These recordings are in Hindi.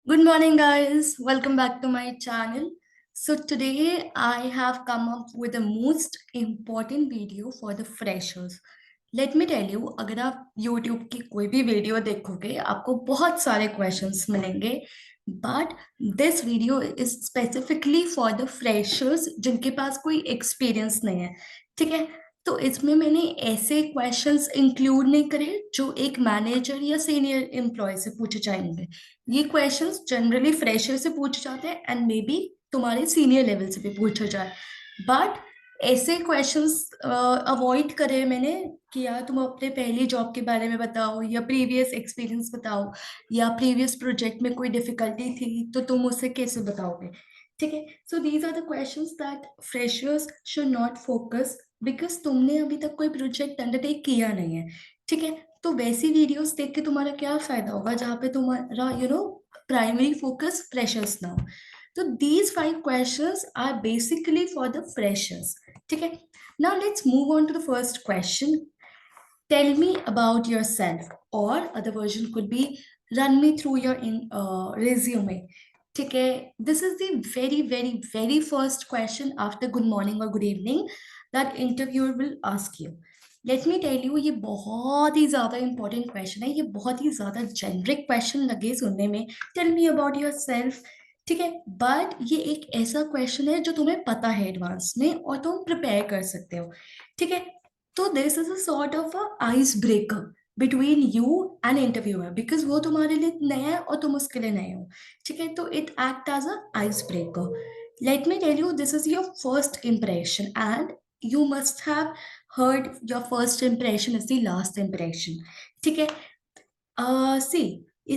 Good morning, guys. Welcome back to my channel. So, today I have come up with the most important video for the freshers. Let me tell you, अगर आप YouTube की कोई भी वीडियो देखोगे आपको बहुत सारे क्वेश्चंस मिलेंगे but this video is specifically for the freshers जिनके पास कोई एक्सपीरियंस नहीं है। ठीक है, तो इसमें मैंने ऐसे क्वेश्चंस इंक्लूड नहीं करे जो एक मैनेजर या सीनियर एम्प्लॉय से पूछे जाएंगे। ये क्वेश्चंस जनरली फ्रेशर से पूछे जाते हैं एंड मे बी तुम्हारे सीनियर लेवल से भी पूछा जाए बट ऐसे क्वेश्चंस अवॉइड करे मैंने कि यार तुम अपने पहली जॉब के बारे में बताओ या प्रीवियस एक्सपीरियंस बताओ या प्रीवियस प्रोजेक्ट में कोई डिफिकल्टी थी तो तुम उससे कैसे बताओगे। ठीक है, so these are the questions that freshers should not focus because तुमने अभी तक कोई प्रोजेक्ट अंडरटेक किया नहीं है। ठीक है, तो वैसी वीडियोस देख के तुम्हारा क्या फायदा होगा जहाँ पे तुम्हारा प्राइमरी फोकस फ्रेशर्स ना हो। तो these 5 questions are basically for the freshers. ठीक है, now let's move on to the first question. Tell me about yourself और other version could be run me through your in resume. ठीक है, this is the very very very first question after good morning और good evening that interviewer will ask you. Let me tell you, ये बहुत ही ज्यादा इंपॉर्टेंट क्वेश्चन है, ये बहुत ही ज्यादा जेनरिक क्वेश्चन लगे सुनने में। Tell me about yourself. ठीक है, बट ये एक ऐसा क्वेश्चन है जो तुम्हें पता है एडवांस में और तुम प्रिपेयर कर सकते हो। ठीक है, तो this is a sort of a ice breaker between you and interviewer because वो तुम्हारे लिए नया है और तुम उसके लिए नए हो। ठीक है, तो it act as a ice breaker. Let me tell you, this is your first impression and you must have heard your first impression is the last impression. ठीक है, सी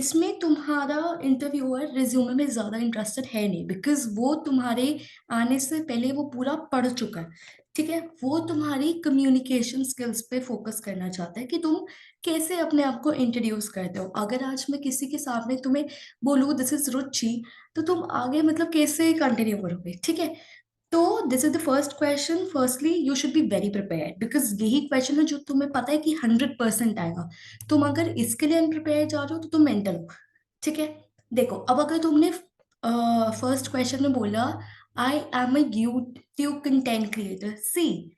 इसमें तुम्हारा इंटरव्यूअर रिज्यूमे में ज्यादा इंटरेस्टेड है नहीं बिकॉज वो तुम्हारे आने से पहले वो पूरा पढ़ चुका है। ठीक है, वो तुम्हारी कम्युनिकेशन स्किल्स पे फोकस करना चाहता है कि तुम कैसे अपने आप को इंट्रोड्यूस करते हो। अगर आज मैं किसी के सामने तुम्हें बोलूँ दिस इज रुचि, तो तुम आगे मतलब कैसे कंटिन्यू करोगे। ठीक है, तो this is the first question. Firstly you should be very prepared because यही क्वेश्चन है जो तुम्हें पता है कि 100% आएगा। तुम अगर इसके लिए अनप्रिपेयर जा रहे हो तो तुम मेंटल हो। ठीक है, देखो अब अगर तुमने फर्स्ट क्वेश्चन में बोला I am a YouTube content creator, see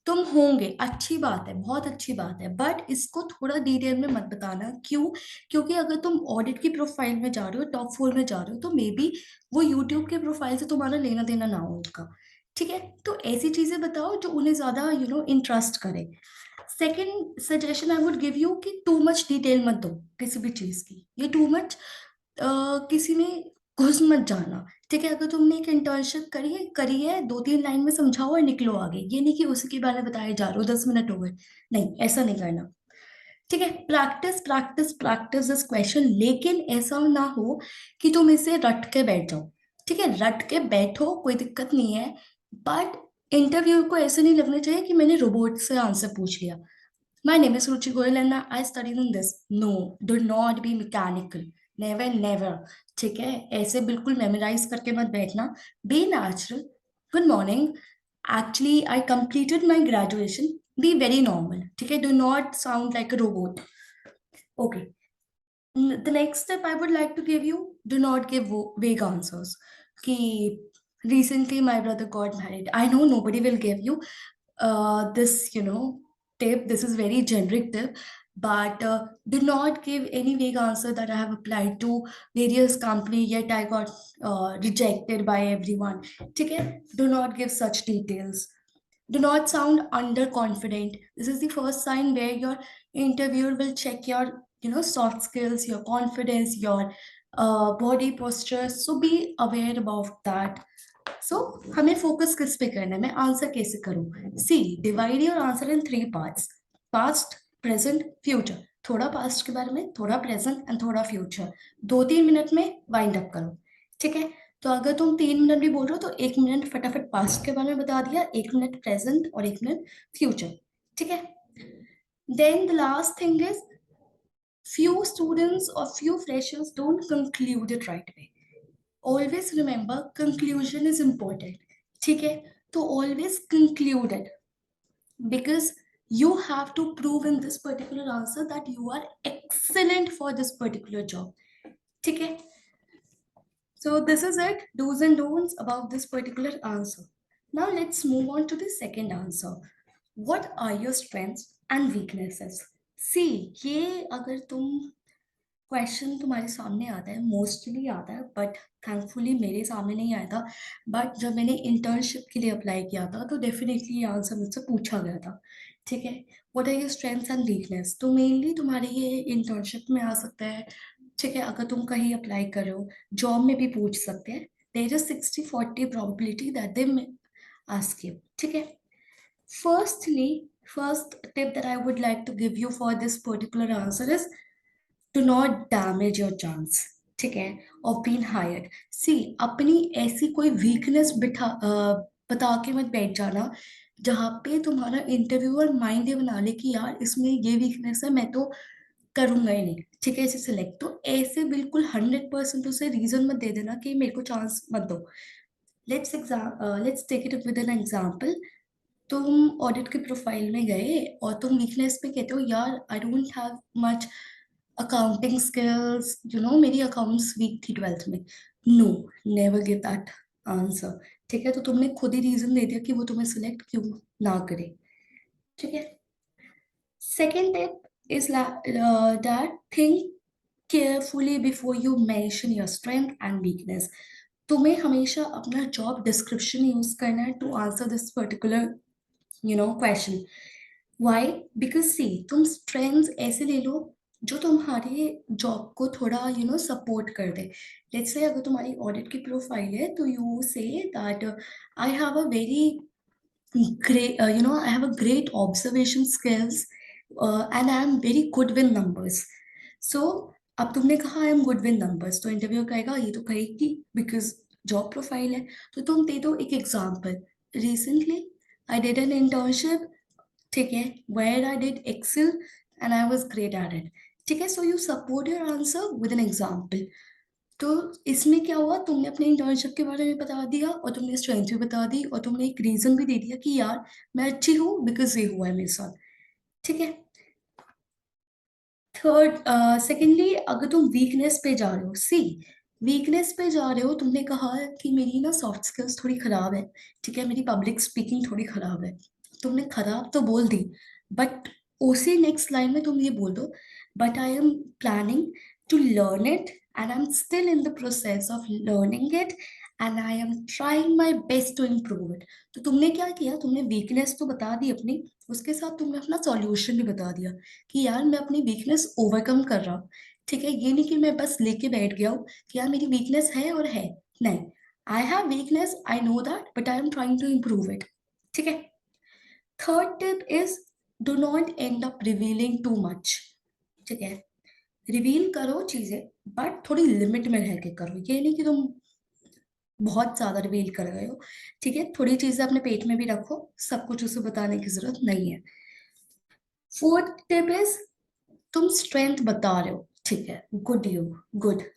तुम होंगे, अच्छी बात है, बहुत अच्छी बात है, बट इसको थोड़ा डिटेल में मत बताना। क्यों? क्योंकि अगर तुम ऑडिट की प्रोफाइल में जा रहे हो, टॉप 4 में जा रहे हो, तो मे बी वो यूट्यूब के प्रोफाइल से तुम्हारा लेना देना ना हो उनका। ठीक है, तो ऐसी चीजें बताओ जो उन्हें ज्यादा इंटरेस्ट करे। Second suggestion I would give you कि टू मच डिटेल मत दो किसी भी चीज की, ये टू मच किसी में घुस मत जाना। ठीक है, अगर तुमने एक इंटर्नशिप करी है 2-3 लाइन में समझाओ और निकलो आगे, ये नहीं कि उसी के बारे में बताए जा रहे हो 10 मिनट हो गए। नहीं, ऐसा नहीं करना। ठीक है, practice practice practice this question, लेकिन ऐसा ना हो कि तुम इसे रट के बैठ जाओ। ठीक है, रट के बैठो कोई दिक्कत नहीं है बट इंटरव्यू को ऐसे नहीं लगना चाहिए कि मैंने रोबोट से आंसर पूछ लिया। My name is Ruchi Goyal and I studied in this. No, do not be mechanical. Never, never. ठीक है, ऐसे बिल्कुल मेमोराइज करके मत बैठना। Be natural. Good morning. Actually, I completed my graduation. Be very normal. ठीक है, do not sound like a robot. Okay. The next step I would like to give you, do not give vague answers. कि recently my brother got married. I know nobody will give you this tip. This is very generic tip, but do not give any vague answer that I have applied to various company yet I got rejected by everyone. ठीक है, do not give such details. Do not sound underconfident. This is the first sign where your interviewer will check your soft skills, your confidence, your body posture. So be aware about that. सो हमें फोकस किस पे करना है, मैं आंसर कैसे करूं। See divide your answer in 3 parts, past, present, future. थोड़ा पास्ट के बारे में, थोड़ा प्रेजेंट एंड थोड़ा फ्यूचर। 2-3 मिनट में वाइंड अप करो। ठीक है, तो अगर तुम 3 मिनट भी बोल रहे हो तो 1 मिनट फटाफट पास्ट के बारे में बता दिया, 1 मिनट प्रेजेंट और 1 मिनट फ्यूचर। ठीक है, then the last thing is few students or few freshers don't conclude it right away. Always remember conclusion is important. ठीक है, तो always conclude it because you have to prove in this particular answer that you are excellent for this particular job. ठीक है, So this is it, do's and don'ts about this particular answer. Now let's move on to the second answer. What are your strengths and weaknesses? See, ये अगर तुम क्वेश्चन तुम्हारे सामने आता है, मोस्टली आता है, बट थैंकफुली मेरे सामने नहीं आया था। बट जब मैंने इंटर्नशिप के लिए अप्लाई किया था तो डेफिनेटली ये आंसर मुझसे पूछा गया था। ठीक है, what are your strengths and weakness, तो मेनली तुम्हारे ये इंटर्नशिप में आ सकता है। ठीक है, अगर तुम कहीं अप्लाई कर रहे हो, जॉब में भी पूछ सकते हैं। There is 60-40 probability that they ask you. ठीक है, firstly, first tip that I would like to give you for this particular answer is to not damage your chance. ठीक है, ऑफ बीइंग हायर्ड। सी, अपनी ऐसी कोई वीकनेस बता के मत बैठ जाना जहाँ पे तुम्हारा इंटरव्यूअर माइंड ये बना ले कि यार इसमें ये वीकनेस है, मैं तो करूंगा ही नहीं। ठीक है, इसे सिलेक्ट, तो ऐसे बिल्कुल 100% उसे रीजन मत दे देना कि मेरे को चांस मत दो। Let's take it with an example. तुम ऑडिट के प्रोफाइल में गए और तुम वीकनेस पे कहते हो यार I don't have much accounting skills, मेरी अकाउंट्स वीक थी 12th में। No, never give that answer. ठीक है, तो तुमने खुद ही रीजन दे दिया कि वो तुम्हें सिलेक्ट क्यों ना करे। ठीक है, second tip is that think carefully before you mention your strength and weakness. तुम्हें हमेशा अपना जॉब डिस्क्रिप्शन यूज करना है to answer this particular question. Why? Because see, तुम स्ट्रेंथ्स ऐसे ले लो जो तुम्हारे जॉब को थोड़ा सपोर्ट कर दे। लेट्स से अगर तुम्हारी ऑडिट की प्रोफाइल है तो you say that I have a very great, I have a great observation skills, and I am very good with numbers. So अब तुमने कहा आई एम गुड विद नंबर्स, तो इंटरव्यू कहेगा, ये तो कहेगी बिकॉज जॉब प्रोफाइल है। तो तुम दे दो एक example. Recently I did an internship, ठीक है, where I did Excel and I was great at it. ठीक है, so you support your answer with an example. तो इसमें क्या हुआ, तुमने अपने इंटर्नशिप के बारे में बता दिया और तुमने स्ट्रेंथ भी बता दी और तुमने एक रीजन भी दे दिया कि यार मैं अच्छी हूँ बिकॉज ये हुआ है मेरे साथ। ठीक है, थर्ड, सेकेंडली, अगर तुम वीकनेस पे जा रहे हो, सी, वीकनेस पे जा रहे हो, तुमने कहा है कि मेरी ना सॉफ्ट स्किल्स थोड़ी खराब है। ठीक है, मेरी पब्लिक स्पीकिंग थोड़ी खराब है। तुमने खराब तो बोल दी, बट उसी नेक्स्ट लाइन में तुम ये बोल दो, but I am planning to learn it and I am still in the process of learning it and I am trying my best to improve it. तो तुमने क्या किया, तुमने वीकनेस तो बता दी अपनी, उसके साथ तुमने अपना सॉल्यूशन भी बता दिया कि यार मैं अपनी वीकनेस ओवरकम कर रहा हूँ। ठीक है, ये नहीं कि मैं बस लेके बैठ गया हूँ कि यार मेरी वीकनेस है और है। नहीं, I have weakness, I know that, but I am trying to improve it. ठीक है, third tip is do not end up revealing too much. ठीक है, रिवील करो चीजें बट थोड़ी लिमिट में रह के करो, ये नहीं कि तुम बहुत ज्यादा रिवील कर रहे हो। ठीक है, थोड़ी चीजें अपने पेट में भी रखो, सब कुछ उसे बताने की जरूरत नहीं है। फोर्थ टिप इज, तुम स्ट्रेंथ बता रहे हो, ठीक है, good,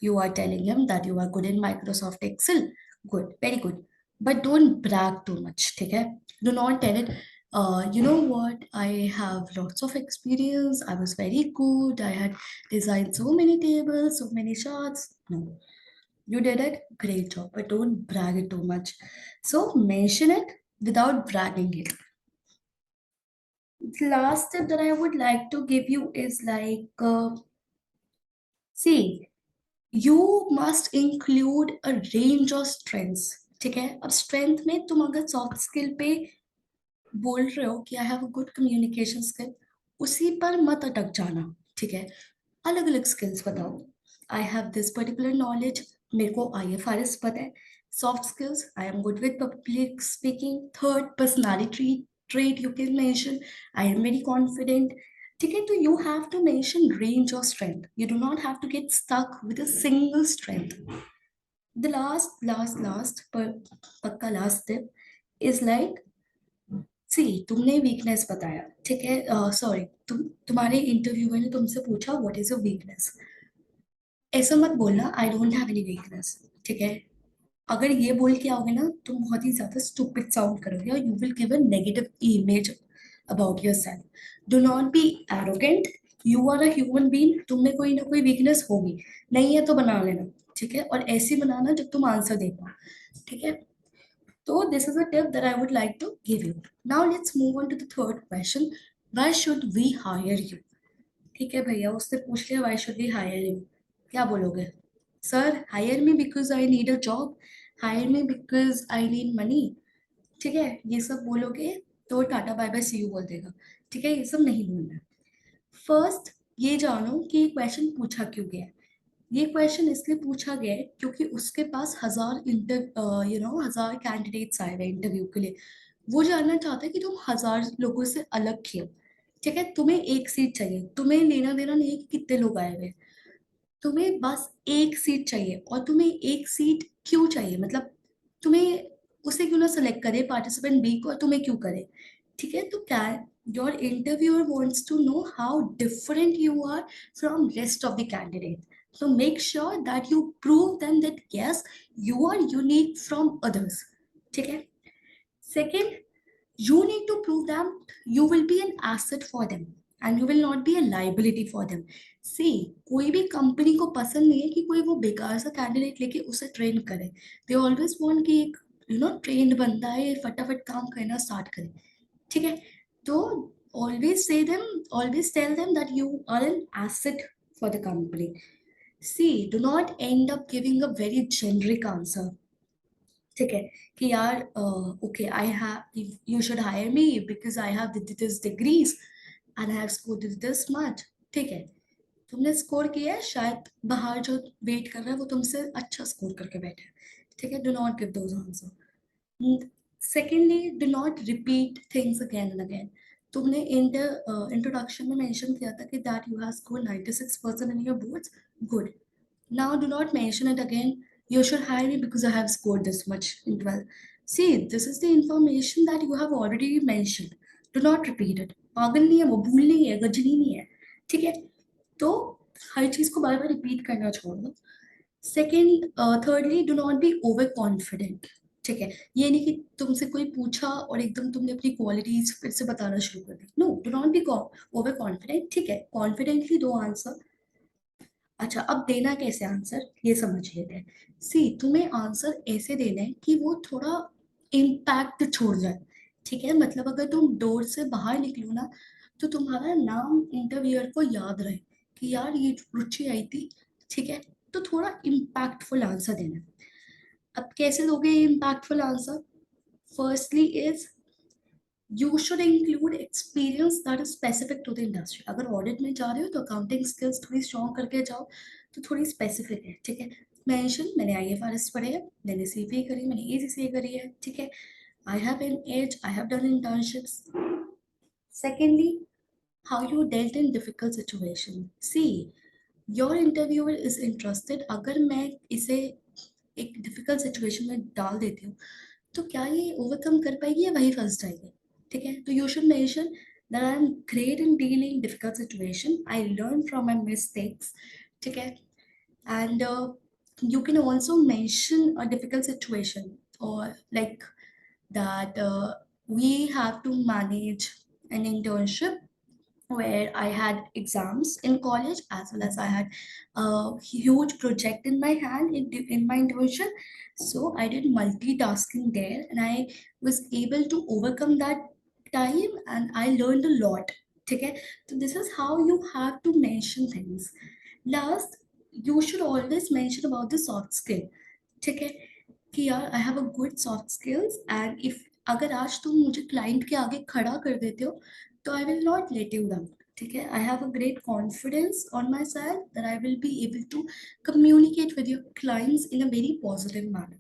you are telling him that you are good in Microsoft Excel, good, very good, but don't brag too much. ठीक है, do not tell it, you know what, I have lots of experience, I was very good, I had designed so many tables, so many charts. No, you did it, great job, but don't brag it too much. So mention it without bragging it. The last tip that I would like to give you is like, see, you must include a range of strengths। ठीक है, अब स्ट्रेंथ में तुम अगर सॉफ्ट स्किल पे बोल रहे हो कि आई have a good communication skill, उसी पर मत अटक जाना। ठीक है, अलग अलग स्किल्स बताओ। I have this particular knowledge, मेरे को IFRS पता है। Soft skills, I am good with public speaking. Third, personality trait you can mention, I am very confident. ठीक है, तो you have to mention range of strength, you do not have to get stuck with a single strength. The last पर पक्का last tip is like, see, तुमने वीकनेस बताया, ठीक है, सॉरी, तुम्हारे इंटरव्यूअर ने तुमसे पूछा व्हाट इज योर वीकनेस। ऐसा मत बोलना आई डोंट हैव एनी वीकनेस। ठीक है, अगर ये बोल के आओगे ना तुम बहुत ही ज्यादा स्टूपिड साउंड करोगे और you will give a negative image about yourself. Do not be arrogant, you are a human being, तुम में कोई ना कोई वीकनेस होगी, नहीं है तो बना लेना, ठीक है, और ऐसी बनाना जब तुम आंसर दे पाओ, ठीक है। तो this is a tip that I would like to give you. Now let's move on to the third question, why should we hire you? ठीक है भैया, उससे पूछ लिया why should we hire you, क्या बोलोगे? Sir hire me because I need a job, hire me because I need money, ठीक है, ये सब बोलोगे तो tata bye bye see you बोल देगा, ठीक है, ये सब नहीं बोलना है। फर्स्ट ये जानो कि ये क्वेश्चन पूछा क्यों गया है। ये क्वेश्चन इसलिए पूछा गया है क्योंकि उसके पास हजार कैंडिडेट्स आए हुए इंटरव्यू के लिए। वो जानना चाहता है कि तुम हजार लोगों से अलग क्यों, ठीक है, तुम्हें एक सीट चाहिए, तुम्हें लेना देना नहीं है कि कितने लोग आए हुए हैं। तुम्हें बस एक सीट चाहिए, और तुम्हें एक सीट क्यों चाहिए, मतलब तुम्हें उसे क्यों ना सेलेक्ट करे पार्टिसिपेंट बी को, और तुम्हें क्यों करे, ठीक है। तो क्या, your interviewer wants to know how different you are from rest of the candidate, so make sure that you prove them that yes, you are unique from others, ठीक है। Second, you need to prove that you will be an asset for them and you will not be a liability for them. See, कोई भी कंपनी को पसंद नहीं है कि कोई वो बेकार सा कैंडिडेट लेके उसे ट्रेन करे। दे ऑलवेज वांट कि एक ट्रेंड बंदा है, ये फटाफट काम करना स्टार्ट करे, ठीक है। तो always tell them that you are an asset for the company. See, do not end up giving a very generic answer, ठीक है, कि यार okay I have, you should higher me because I have this degrees and I have scored this much, ठीक है। तुमने स्कोर किया है, शायद बाहर जो वेट कर रहा है वो तुमसे अच्छा स्कोर करके बैठे हैं, ठीक है, do not give those answer. Secondly, do not repeat things again and again. तुमने इंट्रोडक्शन में मेंशन किया था कि that you have score 96% in your boards, good. Now do not mention it again. You should hire me because I have scored this much in 12. See, this is the information that you have already mentioned. Do not repeat it. पागल नहीं है वो, भूल नहीं है, गजनी नहीं है, ठीक है। तो हर चीज को बार बार रिपीट करना छोड़ दो। Second, thirdly, do not be over confident, ठीक है। ये नहीं कि तुमसे कोई पूछा और एकदम तुमने अपनी क्वालिटीज फिर से बताना शुरू कर दी। No, do not be over confident, ठीक है, कॉन्फिडेंटली दो आंसर। अच्छा, अब देना कैसे आंसर ये समझ लेते हैं। सी, तुम्हें आंसर ऐसे देना है कि वो थोड़ा इम्पैक्ट छोड़ जाए, ठीक है, मतलब अगर तुम डोर से बाहर निकलो ना, तो तुम्हारा नाम इंटरव्यूअर को याद रहे कि यार ये रुचि आई थी, ठीक है। तो थोड़ा इम्पैक्टफुल आंसर देना है। अब कैसे दोगे impactful answer? Firstly is, you should include experience that is specific to the industry. अगर ऑडिट में जा रहे हो तो अकाउंटिंग स्किल्स थोड़ी स्ट्रॉन्ग करके जाओ, तो थोड़ी स्पेसिफिक है, ठीक है। मेंशन, मैंने आईएफआरएस पढ़े है, मैंने सीपीए करी, मैंने एसीसीए करी है, ठीक है। I have an edge, I have done internships. Secondly, how you dealt in difficult situation. See, your interviewer is interested, अगर मैं इसे एक डिफिकल्ट सिचुएशन में डाल देती हूँ तो क्या ये ओवरकम कर पाएगी या वही फंस जाएगी, ठीक है। तो you should mention that I am great in dealing difficult situation, I learn from my mistakes, ठीक है। And you can also mention a difficult situation, or like that we have to manage an internship where I had exams in college as well as I had a huge project in my hand in my internship. So I did multitasking there and I was able to overcome that time and I learned a lot. Okay, so this is how you have to mention things. Last, you should always mention about the soft skill. ठीक है, कि यार आई have a good soft skills and if अगर आज तुम मुझे क्लाइंट के आगे खड़ा कर देते हो तो I will not let you down, ठीक है। I have a great confidence on my self that I will be able to communicate with your clients in a very positive manner.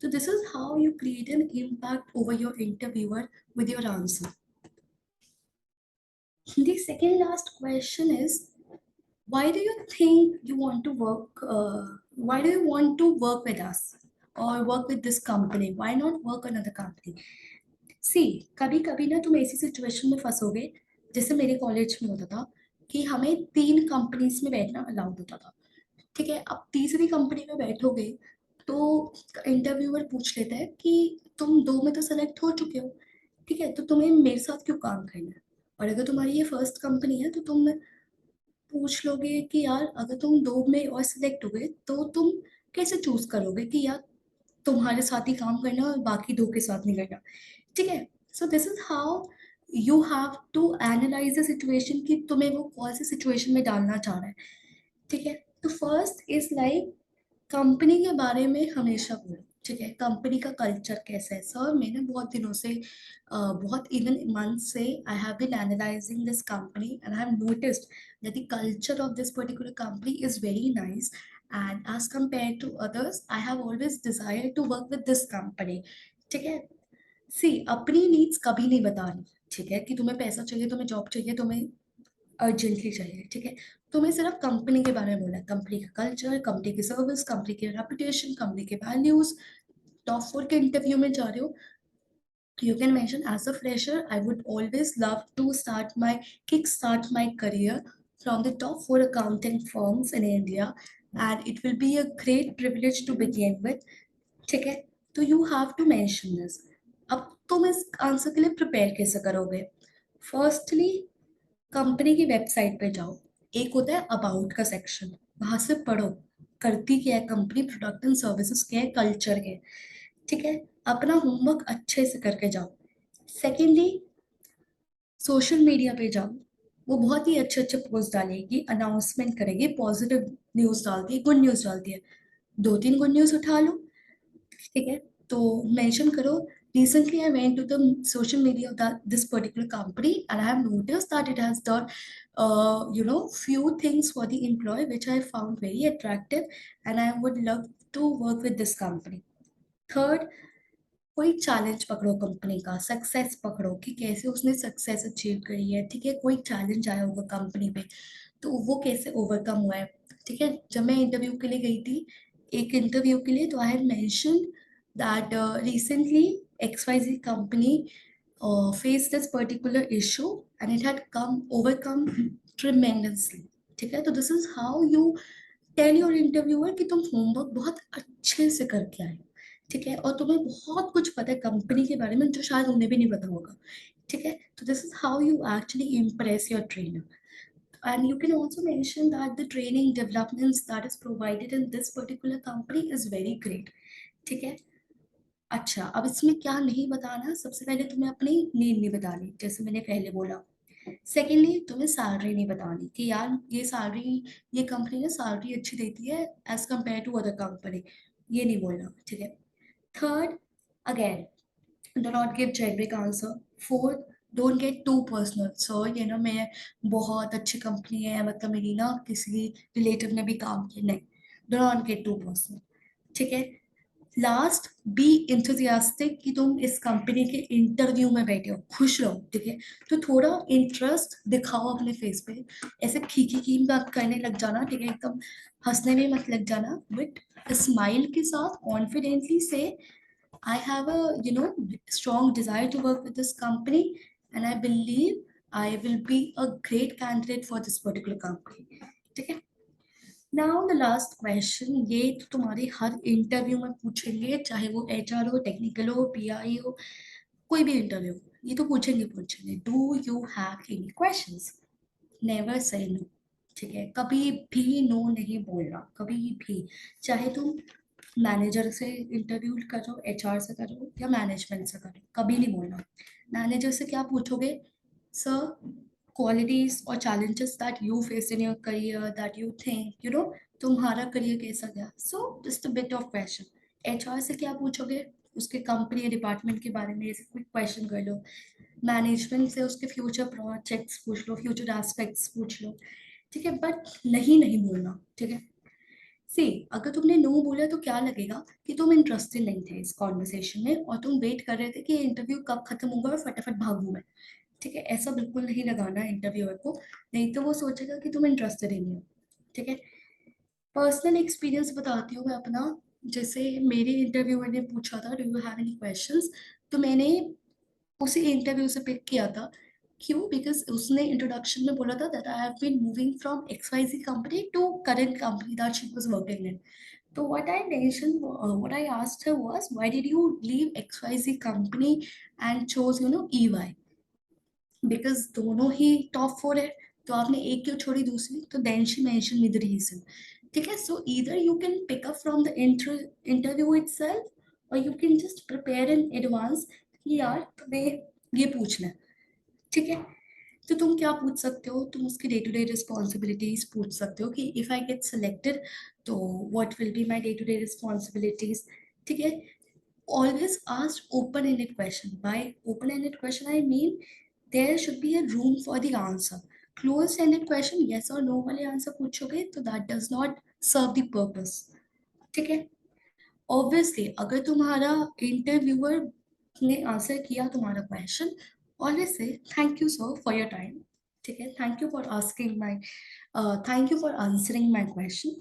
So this is how you create an impact over your interviewer with your answer. The second last question is, why do you think you want to work, why do you want to work with us or work with this company? Why not work another company? सी, कभी कभी ना तुम ऐसी सिचुएशन में फंसोगे, जैसे मेरे कॉलेज में होता था कि हमें 3 कंपनीज में बैठना अलाउड होता था, ठीक है। अब तीसरी कंपनी में बैठोगे तो इंटरव्यूअर पूछ लेता है कि तुम 2 में तो सेलेक्ट हो चुके हो, ठीक है, तो तुम्हें मेरे साथ क्यों काम करना है? और अगर तुम्हारी ये फर्स्ट कंपनी है तो तुम पूछ लोगे कि यार अगर तुम 2 में और सिलेक्ट हुए तो तुम कैसे चूज़ करोगे कि यार तुम्हारे साथ ही काम करना है और बाकी 2 के साथ नहीं करना, ठीक है? So this is how you have to analyse the situation कि तुम्हें वो कौन-सी सिचुएशन में डालना चाह रहा है, ठीक है? तो फर्स्ट इज़ लाइक कंपनी के बारे में हमेशा बोलो, ठीक है? कंपनी का कल्चर कैसा है? सर मैंने बहुत दिनों से बहुत इवन मंथ्स से I have been analysing this company and I have noticed that the culture of this particular company is very nice and as compared to others I have always desired to work with this company, ठीक है? सी अपनी नीड्स कभी नहीं बतानी, ठीक है? कि तुम्हें पैसा चाहिए, तुम्हें जॉब चाहिए, तुम्हें अर्जेंटली चाहिए, ठीक है? तुम्हें सिर्फ कंपनी के बारे में बोलना है, कंपनी का कल्चर, कंपनी की सर्विस, कंपनी की रेपुटेशन, कंपनी के वैल्यूज़। टॉप 4 के इंटरव्यू में जा रहे हो, you can mention as a fresher, I would always love to kickstart my career from the top 4 accounting firms in India, and it will be a great privilege to begin with, ठीक है? तो you have to mention this. अब तुम इस आंसर के लिए प्रिपेयर कैसे करोगे? फर्स्टली कंपनी की वेबसाइट पे जाओ, एक होता है अबाउट का सेक्शन, वहां से पढ़ो करती क्या है कंपनी, प्रोडक्ट एंड सर्विसेज क्या है, कल्चर क्या है, ठीक है? अपना होमवर्क अच्छे से करके जाओ। सेकेंडली सोशल मीडिया पे जाओ, वो बहुत ही अच्छे अच्छे पोस्ट डालेगी, अनाउंसमेंट करेगी, पॉजिटिव न्यूज़ डालती है, गुड न्यूज़ डालती है, 2-3 गुड न्यूज़ उठा लो, ठीक है? तो मेंशन करो, recently I went to the social media of this particular company and I have noticed that it has done few things for the employee which I found very attractive and I would love to work with this company. Third, कोई चैलेंज पकड़ो कंपनी का, सक्सेस पकड़ो कि कैसे उसने सक्सेस अचीव करी है, ठीक है? कोई चैलेंज आया होगा कंपनी पे, तो वो कैसे ओवरकम हुआ है, ठीक है? जब मैं इंटरव्यू के लिए गई थी, एक इंटरव्यू के लिए, तो I had mentioned that recently XYZ company faced this particular issue and it had overcome tremendously, ठीक है? तो this is how you tell your interviewer कि तुम होमवर्क बहुत अच्छे से करके आए हो, ठीक है? और तुम्हें बहुत कुछ पता है कंपनी के बारे में जो शायद उन्हें भी नहीं पता होगा, ठीक है? तो this is how you actually impress your trainer, and you can also mention that the training developments that is provided in this particular company is very great, ठीक है? अच्छा, अब इसमें क्या नहीं बताना, सबसे पहले तुम्हें अपनी नीड नहीं बतानी, जैसे मैंने पहले बोला। सेकेंडली तुम्हें सैलरी नहीं बतानी कि यार ये सैलरी, ये कंपनी ना सैलरी अच्छी देती है as compare to other company, ये नहीं बोलना, ठीक है? Third, again do not give generic answer. Fourth, don't get too personal, so ये ना मैं बहुत अच्छी कंपनी है, मतलब मेरी ना किसी रिलेटिव ने भी काम किया, नहीं, do not get too personal, ठीक है? लास्ट, बी इंथुजियास्टिक कि तुम इस कंपनी के इंटरव्यू में बैठे हो, खुश रहो, ठीक है? तो थोड़ा इंटरेस्ट दिखाओ अपने फेस पे, ऐसे खीखी की मत करने लग जाना, ठीक है? एकदम हंसने में मत लग जाना, बट स्माइल के साथ कॉन्फिडेंटली से I have a strong desire to work with this company and I believe I will be a great candidate for this particular company, ठीक है? नाउ द लास्ट क्वेश्चन, ये तो तुम्हारे हर इंटरव्यू में पूछेंगे, चाहे वो HR हो, टेक्निकल हो, PI हो, कोई भी इंटरव्यू, ये तो पूछेंगे, do you have any questions? Never say no, ठीक है? कभी भी नो नहीं बोलना, कभी भी, चाहे तुम मैनेजर से इंटरव्यू करो, HR से करो या मैनेजमेंट से करो, कभी नहीं बोलना। मैनेजर से क्या पूछोगे? Sir, qualities or challenges that you faced in your career that you think तुम्हारा करियर कैसा गया, so just a bit of question. HR से क्या पूछोगे? उसके कंपनी डिपार्टमेंट के बारे में ऐसे कोई क्वेश्चन कर लो। मैनेजमेंट से उसके फ्यूचर प्रोजेक्ट्स पूछ लो, फ्यूचर एस्पेक्ट्स पूछ लो, ठीक है? बट नहीं नहीं बोलना, ठीक है? सी अगर तुमने नो बोला तो क्या लगेगा कि तुम इंटरेस्टेड नहीं थे इस कॉन्वर्सेशन में और तुम वेट कर रहे थे कि इंटरव्यू कब खत्म होगा और फटाफट भागूं मैं, ठीक है? ऐसा बिल्कुल नहीं लगाना इंटरव्यूअर को, नहीं तो वो सोचेगा कि तुम इंटरेस्टेड ही नहीं हो, ठीक है? पर्सनल एक्सपीरियंस बताती हूँ मैं अपना। जैसे मेरे इंटरव्यूअर ने पूछा था, do you have any questions, तो मैंने उसी इंटरव्यू से पिक किया था। क्यों? बिकॉज उसने इंट्रोडक्शन में बोला था that I have been moving from XYZ company to current company that she was working in. So what I asked her was, why did you leave XYZ company and chose, EY? Because दोनों ही टॉप 4 है, तो आपने एक क्यों छोड़ी दूसरी, तो then she mention me the reason. ठीक है, so either you can pick up from the interview itself और you can just prepare in advance कि यार तुम्हें ये पूछना है। ठीक है, तो तुम क्या पूछ सकते हो, तुम उसकी डे टू डे रिस्पॉन्सिबिलिटीज पूछ सकते हो कि इफ आई गेट सिलेक्टेड तो what will be my day to day responsibilities. ठीक है, always ask open-ended question. By open-ended question, I mean there should be a room for the answer. Closed-ended question, yes or no वाले आंसर पूछोगे तो that does not serve the purpose. ठीक है, ऑब्वियसली अगर तुम्हारा इंटरव्यूअर ने आंसर किया तुम्हारा question, always say thank you sir for your time. ठीक है, thank you for asking my, thank you for answering my question.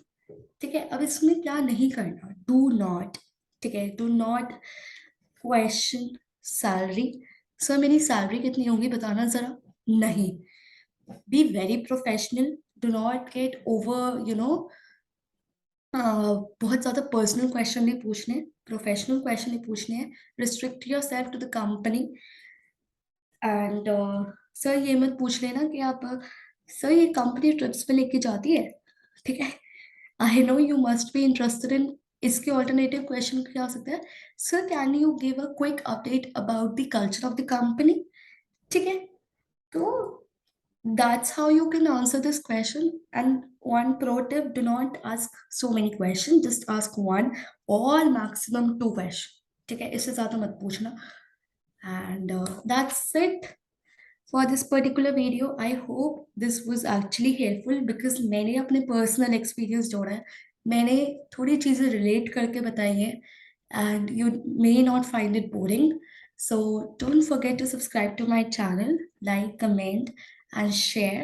ठीक है, अब इसमें क्या नहीं करना, डू नॉट, ठीक है, do not question salary. Sir मेरी सैलरी कितनी होगी बताना जरा। नहीं, be very professional, do not get over बहुत ज्यादा पर्सनल क्वेश्चन नहीं पूछने, प्रोफेशनल क्वेश्चन नहीं पूछने हैं। Restrict your self to the company and sir ये मत पूछ लेना कि आप सर ये कंपनी ट्रिप्स पे लेके जाती है। ठीक है, I know you must be interested in, इसके ऑल्टरनेटिव क्वेश्चन क्या हो सकता है, sir can you give a quick update about the culture of the company. ठीक है, तो that's how you can answer this question. And one pro tip, do not ask so many questions, just ask one or maximum two questions। ठीक है, इससे ज्यादा मत पूछना। And that's it for this particular video. I hope this was actually helpful because मैंने अपने personal experience जोड़ा है, मैंने थोड़ी चीजें relate करके बताई हैं and you may not find it boring. So don't forget to subscribe to my channel, like, comment and share,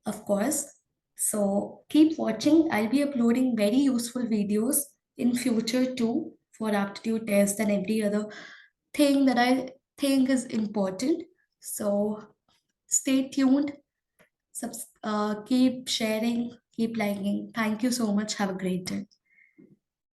of course. So keep watching. I'll be uploading very useful videos in future too for aptitude tests and every other thing that I think is important. So stay tuned, keep sharing, keep liking. Thank you so much. Have a great day.